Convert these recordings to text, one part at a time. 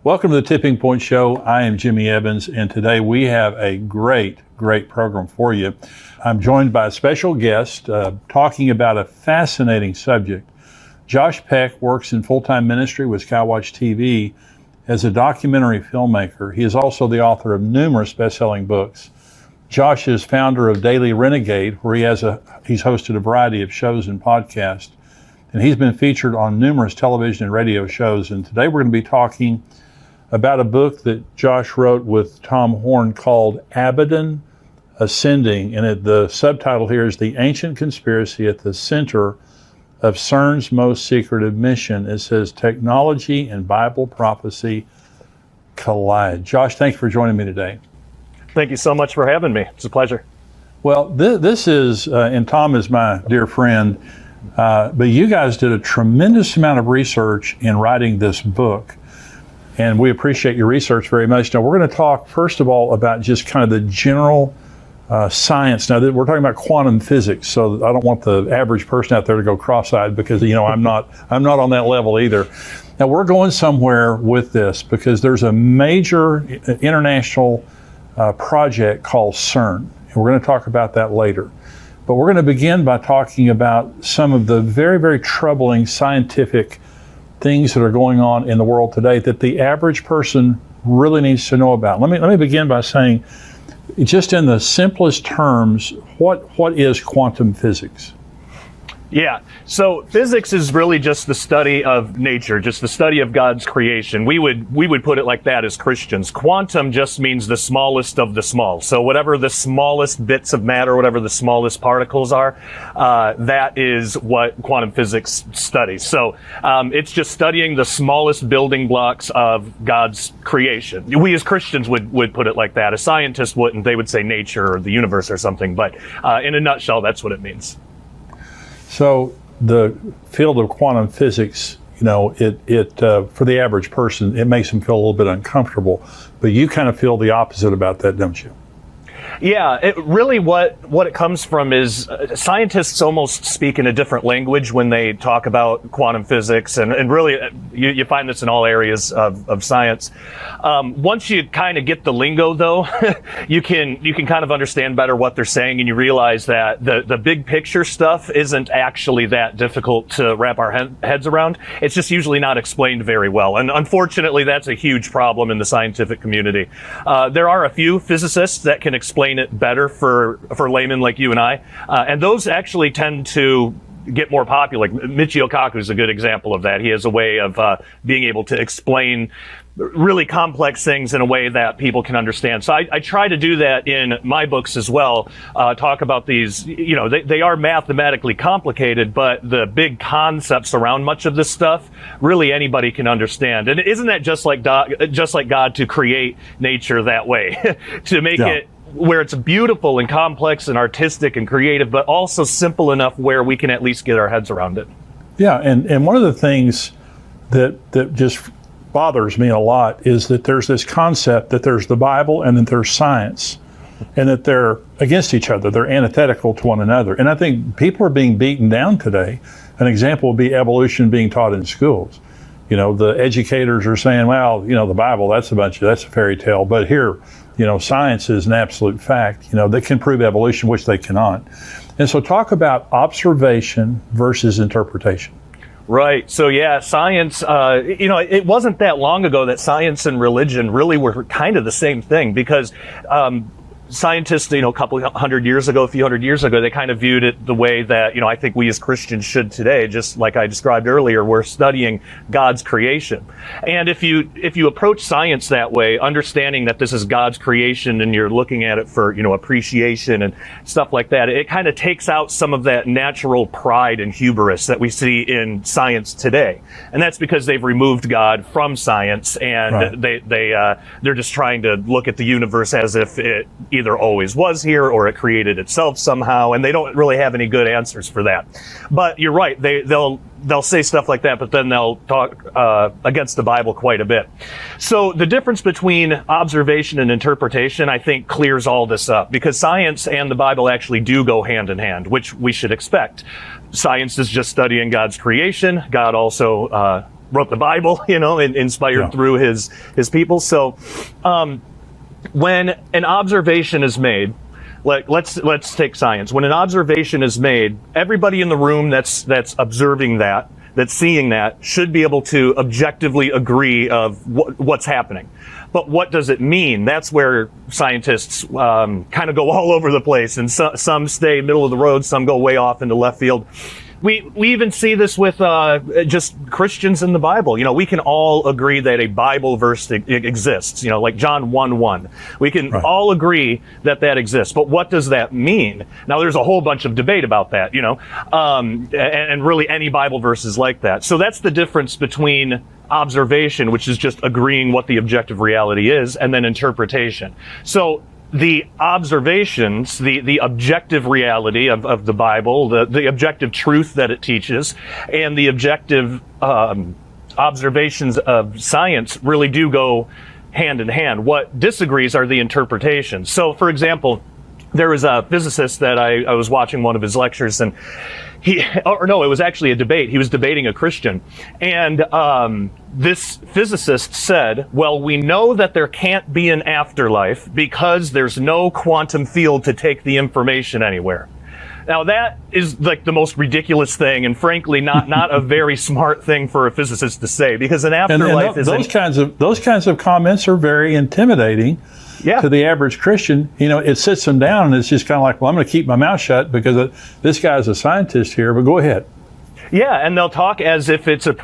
Welcome to the Tipping Point Show. I am Jimmy Evans, and today we have a great program for you. I'm joined by a special guest talking about a fascinating subject. Josh Peck works in full-time ministry with Skywatch TV as a documentary filmmaker. He is also the author of numerous best-selling books. Josh is founder of Daily Renegade, where he's hosted a variety of shows and podcasts, and he's been featured on numerous television and radio shows. And today we're going to be talking about a book that Josh wrote with Tom Horn called Abaddon Ascending, and the subtitle here is The Ancient Conspiracy at the Center of CERN's Most Secretive Mission. It says Technology and Bible Prophecy Collide. Josh, thanks for joining me today. Thank you so much for having me. It's a pleasure. Well, this is, and Tom is my dear friend, but you guys did a tremendous amount of research in writing this book, and we appreciate your research very much. Now, we're going to talk, first of all, about just kind of the general science. Now, we're talking about quantum physics, so I don't want the average person out there to go cross-eyed because, I'm not on that level either. Now, we're going somewhere with this because there's a major international project called CERN, and we're going to talk about that later. But we're going to begin by talking about some of the very troubling scientific things that are going on in the world today that the average person really needs to know about. Let me begin by saying, just in the simplest terms, what is quantum physics? Yeah, so physics is really just the study of nature, just the study of God's creation. We would put it like that as Christians. Quantum just means the smallest of the small. So whatever the smallest bits of matter, whatever the smallest particles are, that is what quantum physics studies. So it's just studying the smallest building blocks of God's creation. We as Christians would put it like that. A scientist wouldn't. They would say nature or the universe or something. But in a nutshell, that's what it means. So the field of quantum physics, it for the average person, it makes them feel a little bit uncomfortable. But you kind of feel the opposite about that, don't you? Yeah, it really what it comes from is scientists almost speak in a different language when they talk about quantum physics, and really you find this in all areas of science. Once you kind of get the lingo, though, you can kind of understand better what they're saying, and you realize that the big picture stuff isn't actually that difficult to wrap our heads around. It's just usually not explained very well, and unfortunately, that's a huge problem in the scientific community. There are a few physicists that can explain it better for laymen like you and I, and those actually tend to get more popular. Like Michio Kaku is a good example of that. He has a way of being able to explain really complex things in a way that people can understand. So I try to do that in my books as well. Talk about these, they are mathematically complicated, but the big concepts around much of this stuff, really anybody can understand. And isn't that just like God to create nature that way, to make it where it's beautiful and complex and artistic and creative, but also simple enough where we can at least get our heads around it. Yeah, and one of the things that just bothers me a lot is that there's this concept that there's the Bible and that there's science, and that they're against each other. They're antithetical to one another. And I think people are being beaten down today. An example would be evolution being taught in schools. The educators are saying, well, the Bible, that's a fairy tale. But here, science is an absolute fact, that can prove evolution, which they cannot. And so talk about observation versus interpretation. Right. So yeah, science, it wasn't that long ago that science and religion really were kind of the same thing, because scientists, a few hundred years ago, they kind of viewed it the way that, I think we as Christians should today. Just like I described earlier, we're studying God's creation. And if you approach science that way, understanding that this is God's creation and you're looking at it for, appreciation and stuff like that, it kind of takes out some of that natural pride and hubris that we see in science today. And that's because they've removed God from science, and right. They're just trying to look at the universe as if it either always was here or it created itself somehow, and they don't really have any good answers for that. But you're right, they'll say stuff like that, but then they'll talk against the Bible quite a bit. So the difference between observation and interpretation, I think, clears all this up, because science and the Bible actually do go hand in hand, which we should expect. Science is just studying God's creation. God also wrote the Bible, and inspired through his people. So, when an observation is made, let's take science. When an observation is made, everybody in the room that's observing that's seeing that, should be able to objectively agree of what's happening. But what does it mean? That's where scientists kind of go all over the place, and some stay middle of the road, some go way off into left field. We even see this with just Christians in the Bible. We can all agree that a Bible verse exists, like John 1:1. We can all agree that exists. But what does that mean? Now, there's a whole bunch of debate about that, and really any Bible verse is like that. So that's the difference between observation, which is just agreeing what the objective reality is, and then interpretation. So the observations, the objective reality of the Bible, the objective truth that it teaches, and the objective observations of science really do go hand in hand. What disagrees are the interpretations. So, for example, there was a physicist that I was watching one of his lectures, and it was actually a debate. He was debating a Christian. And this physicist said, well, we know that there can't be an afterlife because there's no quantum field to take the information anywhere. Now, that is like the most ridiculous thing, and frankly, not a very smart thing for a physicist to say, because an afterlife those kinds of comments are very intimidating. Yeah. To the average Christian. It sits them down, and it's just kind of like, well, I'm going to keep my mouth shut because this guy's a scientist here, but go ahead. Yeah, and they'll talk as if it's a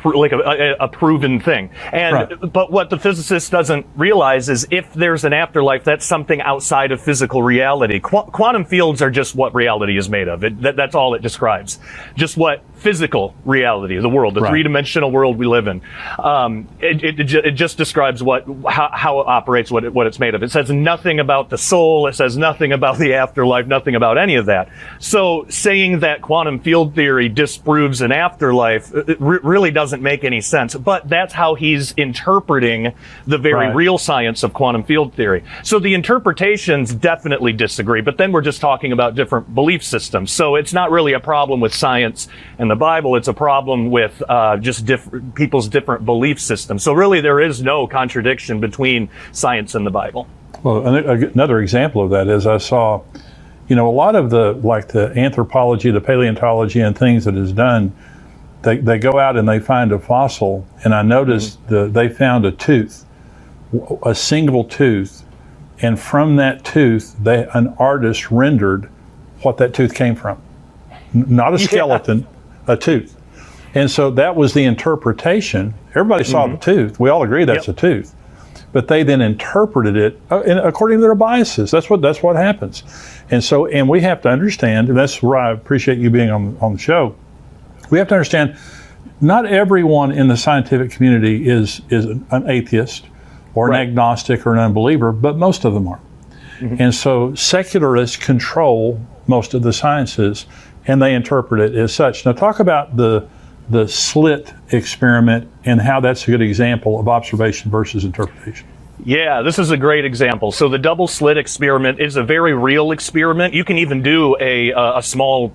proven thing. But what the physicist doesn't realize is if there's an afterlife, that's something outside of physical reality. Quantum fields are just what reality is made of. That's all it describes. Just what physical reality, the world, the three-dimensional world we live in. It just describes how it operates, what it's made of. It says nothing about the soul. It says nothing about the afterlife, nothing about any of that. So saying that quantum field theory disproves an afterlife, it really doesn't make any sense. But that's how he's interpreting the very real science of quantum field theory. So the interpretations definitely disagree, but then we're just talking about different belief systems. So it's not really a problem with science and the Bible. It's a problem with just people's different belief systems. So really there is no contradiction between science and the Bible. Well, another example of that is I saw, a lot of the anthropology, the paleontology and things that is done, they go out and they find a fossil, and I noticed they found a tooth, a single tooth, and from that tooth, an artist rendered what that tooth came from. Not a skeleton, a tooth. And so that was the interpretation. Everybody saw the tooth. We all agree that's a tooth. But they then interpreted it according to their biases. That's what happens. And we have to understand, and that's where I appreciate you being on the show. We have to understand, not everyone in the scientific community is an atheist or an agnostic or an unbeliever, but most of them are. And so secularists control most of the sciences, and they interpret it as such. Now, talk about the slit experiment and how that's a good example of observation versus interpretation. Yeah, this is a great example. So the double slit experiment is a very real experiment. You can even do a small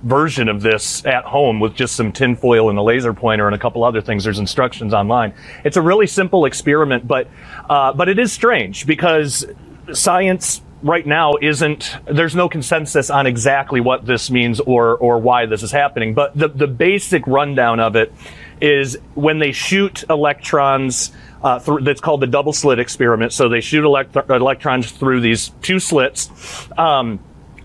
version of this at home with just some tinfoil and a laser pointer and a couple other things. There's instructions online. It's a really simple experiment, but it is strange because science right now there's no consensus on exactly what this means or why this is happening. But the basic rundown of it is when they shoot electrons that's called the double slit experiment. So they shoot electrons through these two slits.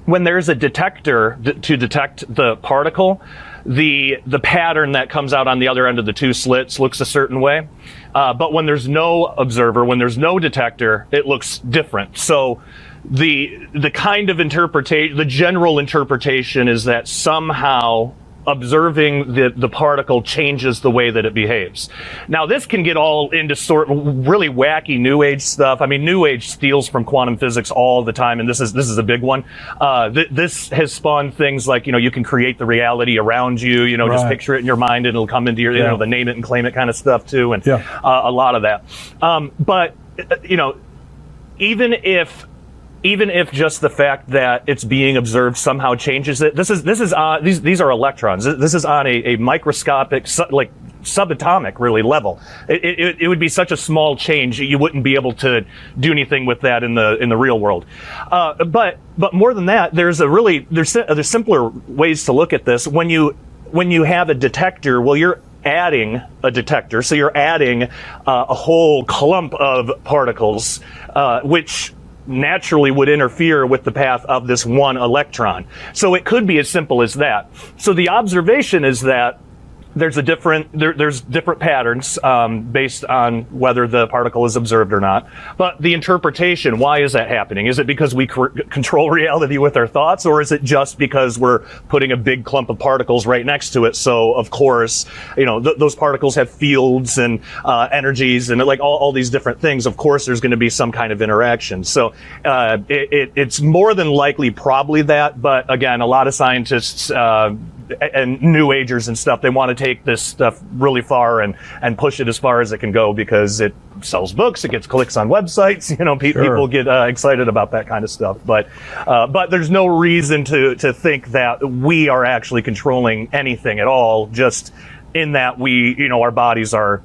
When there's a detector to detect the particle, the pattern that comes out on the other end of the two slits looks a certain way. But when there's no observer, when there's no detector, it looks different. So the kind of interpretation, the general interpretation is that somehow observing the particle changes the way that it behaves. Now, this can get all into sort of really wacky New Age stuff. I mean, New Age steals from quantum physics all the time, and this is a big one. This has spawned things like, you can create the reality around you, just picture it in your mind and it'll come into your, the name it and claim it kind of stuff too, and a lot of that. But even if just the fact that it's being observed somehow changes it, these are electrons. This is on a microscopic, like subatomic, really, level. It would be such a small change, you wouldn't be able to do anything with that in the real world. But more than that, there's simpler ways to look at this. When you have a detector, well, you're adding a detector, so you're adding a whole clump of particles, which naturally would interfere with the path of this one electron. So it could be as simple as that. So the observation is that there's different patterns based on whether the particle is observed or not. But the interpretation, why is that happening? Is it because we control reality with our thoughts, or is it just because we're putting a big clump of particles right next to it? So of course, those particles have fields and energies and like all these different things. Of course, there's going to be some kind of interaction. So it's more than likely probably that. But again, a lot of scientists and New Agers and stuff, they want to take this stuff really far and push it as far as it can go because it sells books, it gets clicks on websites, people get excited about that kind of stuff. But there's no reason to think that we are actually controlling anything at all, just in that our bodies are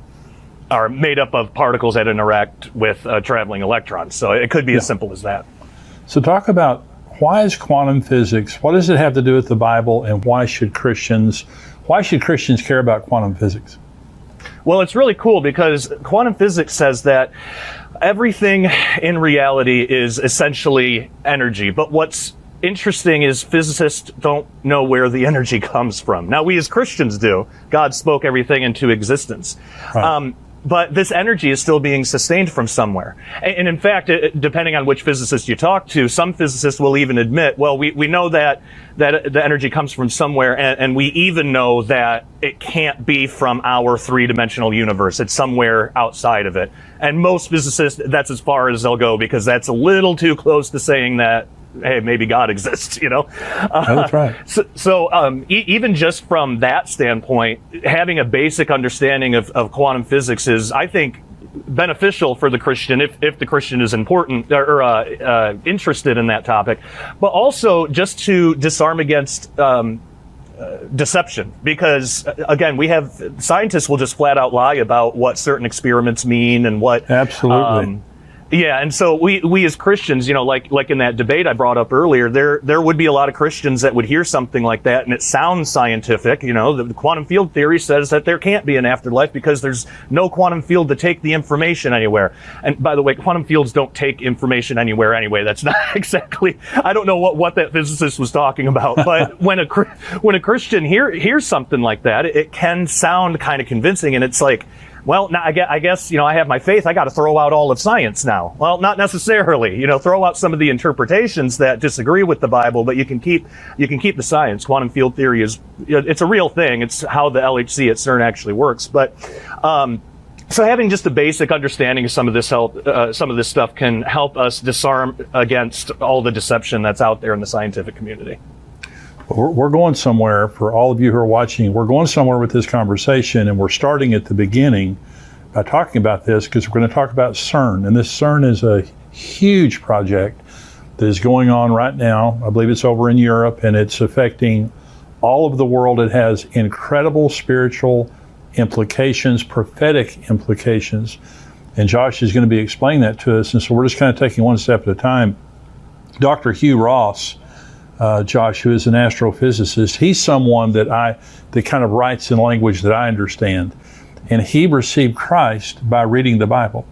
made up of particles that interact with traveling electrons. So it could be as simple as that. So talk about, why is quantum physics, what does it have to do with the Bible, and why should Christians care about quantum physics? Well, it's really cool because quantum physics says that everything in reality is essentially energy. But what's interesting is physicists don't know where the energy comes from. Now, we as Christians do. God spoke everything into existence. Right. But this energy is still being sustained from somewhere. And in fact, depending on which physicist you talk to, some physicists will even admit, well, we know that the energy comes from somewhere, and we even know that it can't be from our three-dimensional universe. It's somewhere outside of it. And most physicists, that's as far as they'll go, because that's a little too close to saying that, hey, maybe God exists, That's right. So even just from that standpoint, having a basic understanding of quantum physics is, I think, beneficial for the Christian if the Christian is important or interested in that topic, but also just to disarm against deception, because again, scientists will just flat out lie about what certain experiments mean and what. Absolutely. Yeah, and so we as Christians, like in that debate I brought up earlier, there would be a lot of Christians that would hear something like that and it sounds scientific. The quantum field theory says that there can't be an afterlife because there's no quantum field to take the information anywhere. And by the way, quantum fields don't take information anywhere anyway. That's not exactly, I don't know what that physicist was talking about, but when a Christian hears something like that, it can sound kind of convincing, and it's like, well, now I guess, I have my faith. I got to throw out all of science now. Well, not necessarily. Throw out some of the interpretations that disagree with the Bible, but you can keep the science. Quantum field theory it's a real thing. It's how the LHC at CERN actually works. But so having just a basic understanding of some of this stuff can help us disarm against all the deception that's out there in the scientific community. We're going somewhere. For all of you who are watching, we're going somewhere with this conversation, and we're starting at the beginning by talking about this because we're going to talk about CERN. And this CERN is a huge project that is going on right now. I believe it's over in Europe, and it's affecting all of the world. It has incredible spiritual implications, prophetic implications, and Josh is going to be explaining that to us. And so we're just kind of taking one step at a time. Dr. Hugh Ross, Josh, who is an astrophysicist, he's someone that kind of writes in language that I understand. And he received Christ by reading the Bible.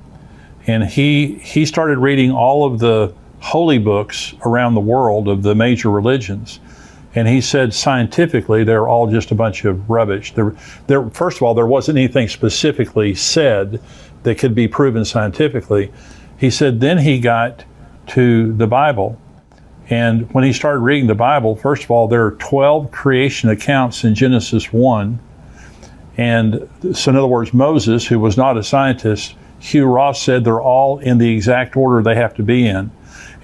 And he started reading all of the holy books around the world of the major religions. And he said scientifically they're all just a bunch of rubbish. First of all, there wasn't anything specifically said that could be proven scientifically. He said then he got to the Bible. And when he started reading the Bible, first of all, there are 12 creation accounts in Genesis 1. And so in other words, Moses, who was not a scientist, Hugh Ross said they're all in the exact order they have to be in.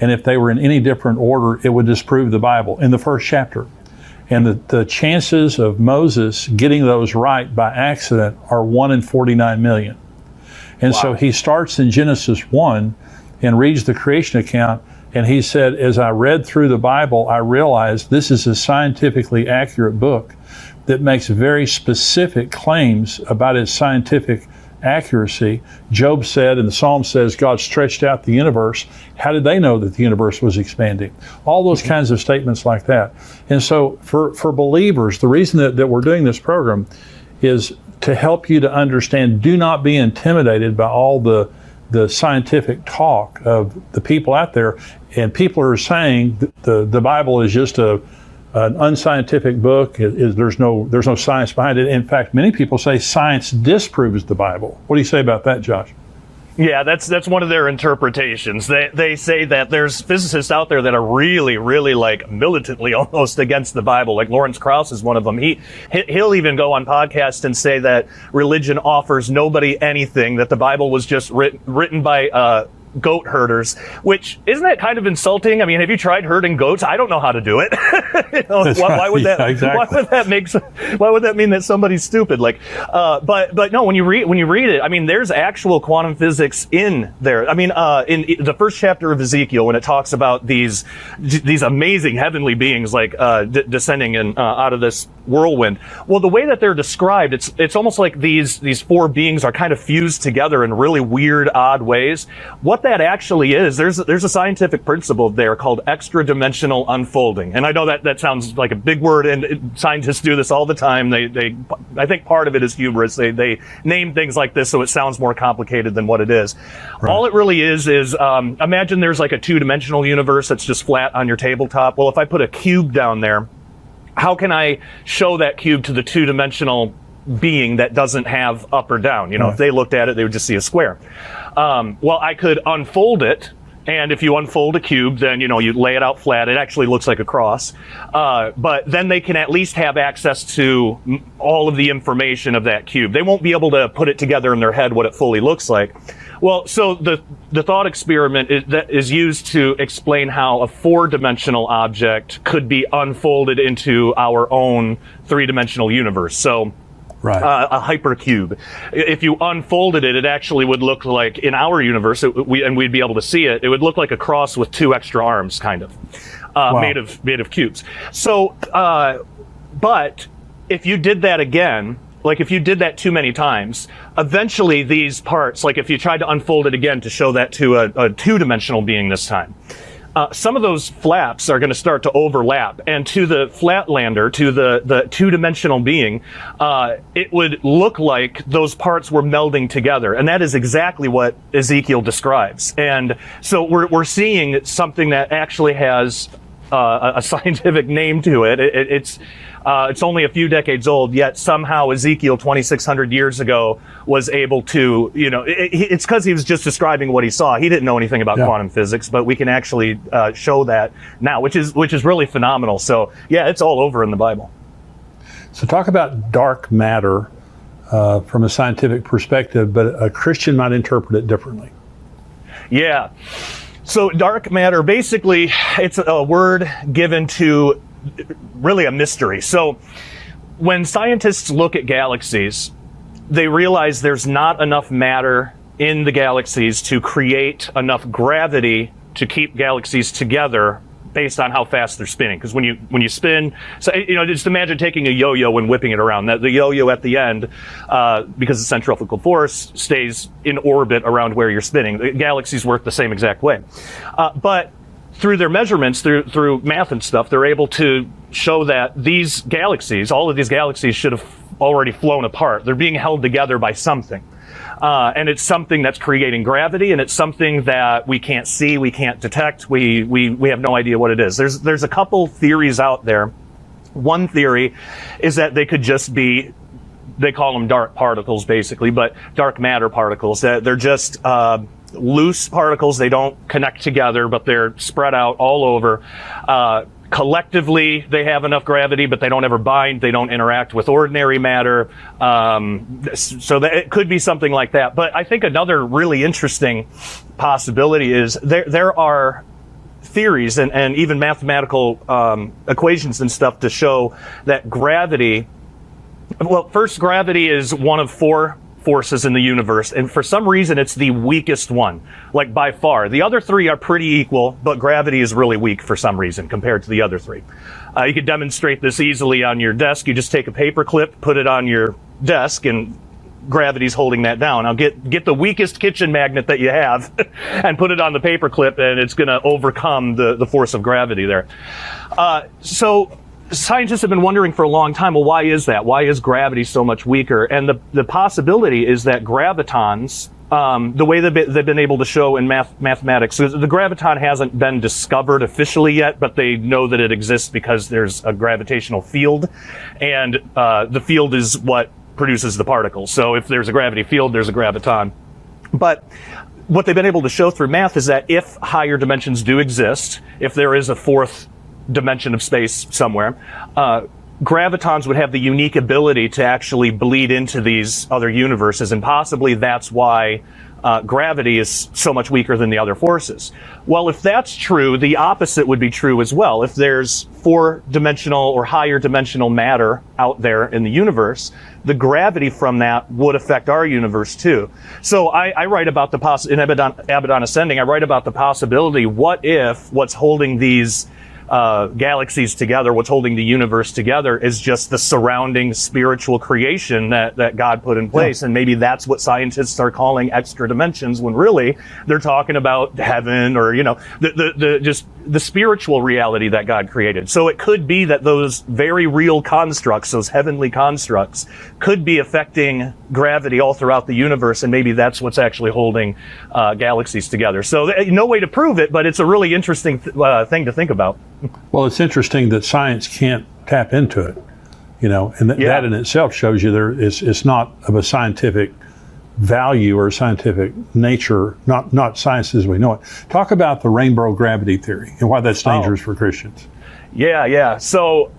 And if they were in any different order, it would disprove the Bible in the first chapter. And the chances of Moses getting those right by accident are 1 in 49 million. And wow. So he starts in Genesis 1 and reads the creation account. And he said, as I read through the Bible, I realized this is a scientifically accurate book. that makes very specific claims about its scientific accuracy. Job said, and the Psalm says, God stretched out the universe. How did they know that the universe was expanding? All those kinds of statements like that. And so for believers, the reason that we're doing this program is to help you to understand, do not be intimidated by all the scientific talk of the people out there. And people are saying that the Bible is just an unscientific book. There's no science behind it. In fact, many people say science disproves the Bible. What do you say about that, Josh? Yeah, that's one of their interpretations. They say that there's physicists out there that are really, really like militantly almost against the Bible. Like Lawrence Krauss is one of them. He'll even go on podcasts and say that religion offers nobody anything, that the Bible was just written by goat herders, which isn't that kind of insulting? I mean, have you tried herding goats? I don't know how to do it. Why would that? Yeah, exactly. Why would that mean that somebody's stupid? Like, but no. When you read it, I mean, there's actual quantum physics in there. I mean, in the first chapter of Ezekiel, when it talks about these amazing heavenly beings like descending out of this whirlwind. Well, the way that they're described, it's almost like these four beings are kind of fused together in really weird, odd ways. What that actually is, there's a scientific principle there called extra-dimensional unfolding. And I know that sounds like a big word, and scientists do this all the time. I think part of it is hubris. They name things like this so it sounds more complicated than what it is. Right. All it really is imagine there's like a two-dimensional universe that's just flat on your tabletop. Well, if I put a cube down there, how can I show that cube to the two-dimensional being that doesn't have up or down? You know, If they looked at it, they would just see a square. Well, I could unfold it, and if you unfold a cube, then, you lay it out flat. It actually looks like a cross. But then they can at least have access to all of the information of that cube. They won't be able to put it together in their head what it fully looks like. Well, so the thought experiment is used to explain how a four-dimensional object could be unfolded into our own three-dimensional universe. So, right. A hypercube. If you unfolded it, it actually would look like, in our universe, and we'd be able to see it, it would look like a cross with two extra arms, kind of, wow. made of cubes. So, but if you did that again, like if you did that too many times, eventually these parts, like if you tried to unfold it again to show that to a two-dimensional being this time, some of those flaps are going to start to overlap, and to the flatlander, to the two-dimensional being, it would look like those parts were melding together, and that is exactly what Ezekiel describes. And so we're seeing something that actually has a scientific name to it. It's only a few decades old, yet somehow Ezekiel 2,600 years ago was able to, it's because he was just describing what he saw. He didn't know anything about quantum physics, but we can actually show that now, which is really phenomenal. So yeah, it's all over in the Bible. So talk about dark matter from a scientific perspective, but a Christian might interpret it differently. Yeah. So dark matter, basically, it's a word given to really a mystery. So when scientists look at galaxies, they realize there's not enough matter in the galaxies to create enough gravity to keep galaxies together based on how fast they're spinning. Because when you spin, so just imagine taking a yo-yo and whipping it around. The yo-yo at the end, because the centrifugal force stays in orbit around where you're spinning. The galaxies work the same exact way. But through their measurements, through math and stuff, they're able to show that these galaxies, all of these galaxies, should have already flown apart. They're being held together by something. And it's something that's creating gravity, and it's something that we can't see, we can't detect, we have no idea what it is. There's a couple theories out there. One theory is that they could just be, they call them dark particles basically, but dark matter particles. They're just loose particles. They don't connect together, but they're spread out all over. Collectively, they have enough gravity, but they don't ever bind. They don't interact with ordinary matter. So that it could be something like that. But I think another really interesting possibility is there are theories and even mathematical equations and stuff to show that gravity, well, first, gravity is one of four forces in the universe, and for some reason it's the weakest one, like by far. The other three are pretty equal, but gravity is really weak for some reason compared to the other three. You could demonstrate this easily on your desk. You just take a paper clip, put it on your desk, and gravity's holding that down. Now get the weakest kitchen magnet that you have and put it on the paper clip, and it's going to overcome the force of gravity there. So scientists have been wondering for a long time, well, why is that? Why is gravity so much weaker? And the possibility is that gravitons, the way they've been able to show in mathematics, so the graviton hasn't been discovered officially yet, but they know that it exists because there's a gravitational field, and the field is what produces the particles. So if there's a gravity field, there's a graviton. But what they've been able to show through math is that if higher dimensions do exist, if there is a fourth dimension of space somewhere, gravitons would have the unique ability to actually bleed into these other universes, and possibly that's why gravity is so much weaker than the other forces. Well, if that's true, the opposite would be true as well. If there's four-dimensional or higher dimensional matter out there in the universe, the gravity from that would affect our universe too. So I write about the in Abaddon Ascending, I write about the possibility, what if what's holding these galaxies together, what's holding the universe together, is just the surrounding spiritual creation that God put in place. Yeah. And maybe that's what scientists are calling extra dimensions, when really they're talking about heaven, or, the spiritual reality that God created. So it could be that those very real constructs, those heavenly constructs, could be affecting gravity all throughout the universe, and maybe that's what's actually holding galaxies together. So no way to prove it, but it's a really interesting thing to think about. Well, it's interesting that science can't tap into it, and that in itself shows you it's not of a scientific value or scientific nature, not science as we know it. Talk about the rainbow gravity theory and why that's dangerous for Christians. Yeah. So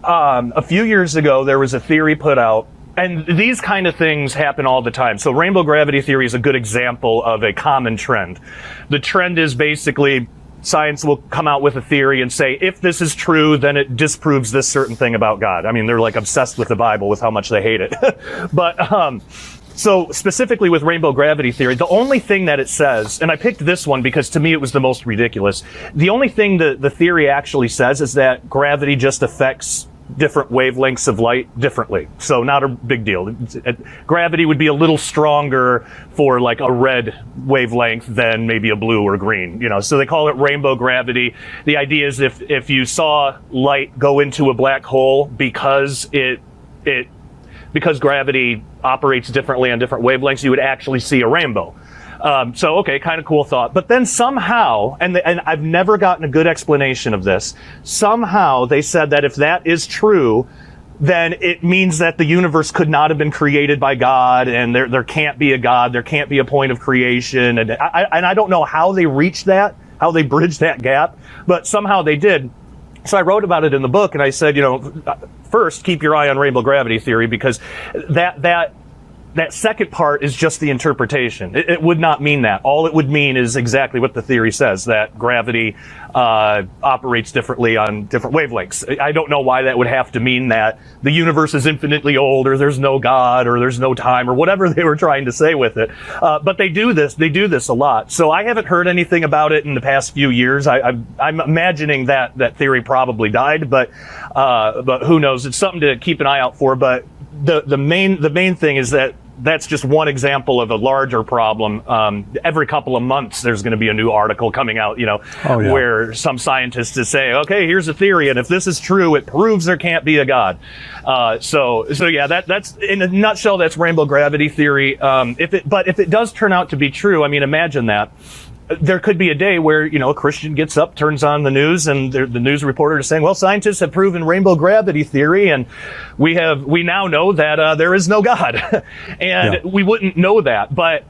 a few years ago, there was a theory put out, and these kind of things happen all the time. So rainbow gravity theory is a good example of a common trend. The trend is basically science will come out with a theory and say, if this is true, then it disproves this certain thing about God. I mean, they're like obsessed with the Bible with how much they hate it. But so specifically with rainbow gravity theory, the only thing that it says, and I picked this one because to me it was the most ridiculous, the only thing the theory actually says is that gravity just affects different wavelengths of light differently. So not a big deal. Gravity would be a little stronger for like a red wavelength than maybe a blue or green, so they call it rainbow gravity. The idea is if you saw light go into a black hole, because because gravity operates differently on different wavelengths, you would actually see a rainbow. So, okay, kind of cool thought. But then somehow, and I've never gotten a good explanation of this, somehow they said that if that is true, then it means that the universe could not have been created by God, and there can't be a God, there can't be a point of creation. And I don't know how they reached that, how they bridged that gap, but somehow they did. So I wrote about it in the book, and I said, first, keep your eye on rainbow gravity theory, because that second part is just the interpretation. It would not mean that. All it would mean is exactly what the theory says, that gravity operates differently on different wavelengths. I don't know why that would have to mean that the universe is infinitely old, or there's no God, or there's no time, or whatever they were trying to say with it. But they do this a lot. So I haven't heard anything about it in the past few years. I'm imagining that theory probably died, but who knows? It's something to keep an eye out for. But the main thing is that that's just one example of a larger problem. Every couple of months, there's going to be a new article coming out, where some scientists is saying, okay, here's a theory, and if this is true, it proves there can't be a God. So yeah, that's in a nutshell, that's rainbow gravity theory. If it does turn out to be true, I mean, imagine that. There could be a day where, a Christian gets up, turns on the news, and the news reporter is saying, well, scientists have proven rainbow gravity theory, and we now know that there is no God. And we wouldn't know that. But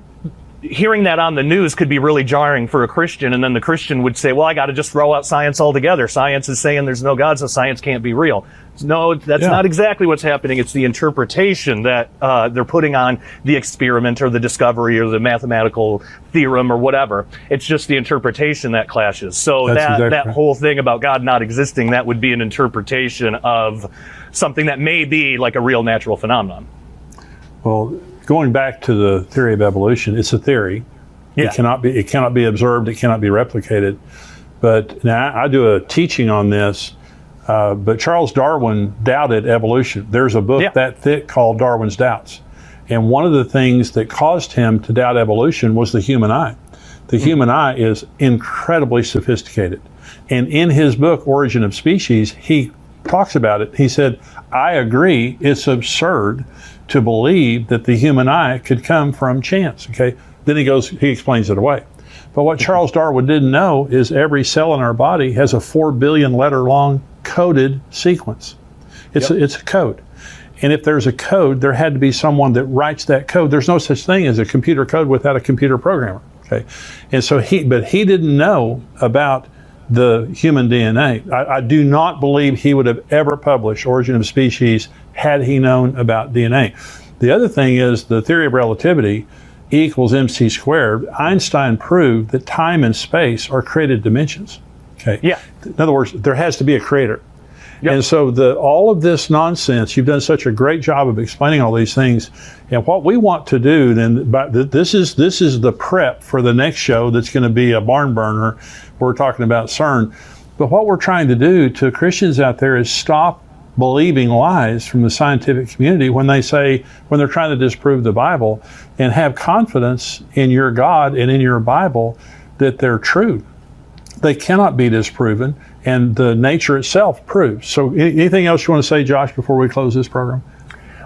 hearing that on the news could be really jarring for a Christian, and then the Christian would say, well, I got to just throw out science altogether. Science is saying there's no God, so science can't be real. No, that's not exactly what's happening. It's the interpretation that they're putting on the experiment or the discovery or the mathematical theorem or whatever. It's just the interpretation that clashes. So that whole thing about God not existing, that would be an interpretation of something that may be like a real natural phenomenon. Well, going back to the theory of evolution, it's a theory. Yeah. It cannot be observed. It cannot be replicated. But now I do a teaching on this But Charles Darwin doubted evolution. There's a book that thick called Darwin's Doubts. And one of the things that caused him to doubt evolution was the human eye. The human eye is incredibly sophisticated. And in his book, Origin of Species, he talks about it. He said, I agree, it's absurd to believe that the human eye could come from chance. Okay. Then he explains it away. But what Charles Darwin didn't know is every cell in our body has a 4 billion letter long coded sequence. It's a code. And if there's a code, there had to be someone that writes that code. There's no such thing as a computer code without a computer programmer. Okay. And so he didn't know about the human DNA. I do not believe he would have ever published Origin of Species had he known about DNA. The other thing is the theory of relativity, E equals mc squared. Einstein proved that time and space are created dimensions. Okay. Yeah. In other words, there has to be a creator. Yep. And so all of this nonsense, you've done such a great job of explaining all these things. And what we want to do, and this is the prep for the next show that's going to be a barn burner. We're talking about CERN. But what we're trying to do to Christians out there is stop believing lies from the scientific community when they're trying to disprove the Bible, and have confidence in your God and in your Bible that they're true. They cannot be disproven, and the nature itself proves. So anything else you want to say, Josh, before we close this program?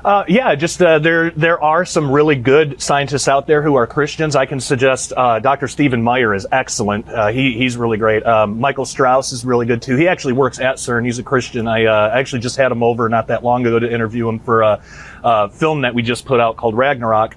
There are some really good scientists out there who are Christians. I can suggest Dr. Stephen Meyer is excellent. He's really great. Michael Strauss is really good too. He actually works at CERN. He's a Christian. I actually just had him over not that long ago to interview him for a film that we just put out called Ragnarok.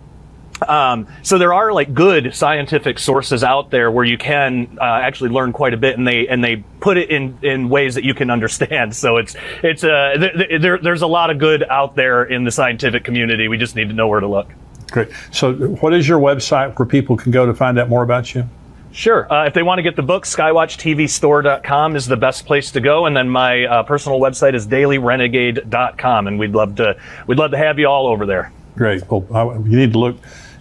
So there are like good scientific sources out there where you can actually learn quite a bit, and they put it in ways that you can understand. So there's a lot of good out there in the scientific community. We just need to know where to look. Great. So what is your website where people can go to find out more about you? Sure. If they want to get the book, skywatchtvstore.com is the best place to go. And then my personal website is dailyrenegade.com, and we'd love to have you all over there. Great. Well, you need to look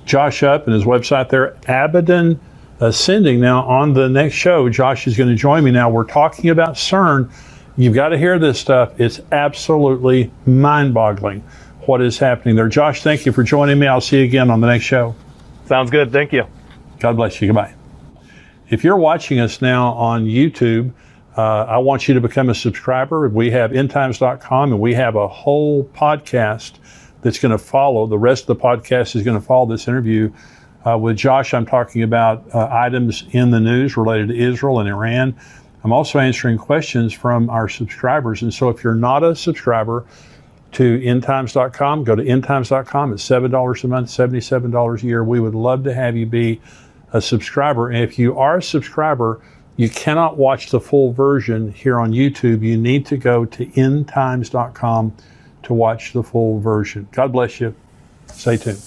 Josh up and his website there, Abaddon Ascending. Now, on the next show, Josh is going to join me. Now, we're talking about CERN. You've got to hear this stuff. It's absolutely mind-boggling what is happening there. Josh, thank you for joining me. I'll see you again on the next show. Sounds good. Thank you. God bless you. Goodbye. If you're watching us now on YouTube, I want you to become a subscriber. We have endtimes.com, and we have a whole podcast that's going to follow. The rest of the podcast is going to follow this interview with Josh. I'm talking about items in the news related to Israel and Iran. I'm also answering questions from our subscribers. And so if you're not a subscriber to endtimes.com, go to endtimes.com. It's $7 a month, $77 a year. We would love to have you be a subscriber. And if you are a subscriber, you cannot watch the full version here on YouTube. You need to go to endtimes.com to watch the full version. God bless you. Stay tuned.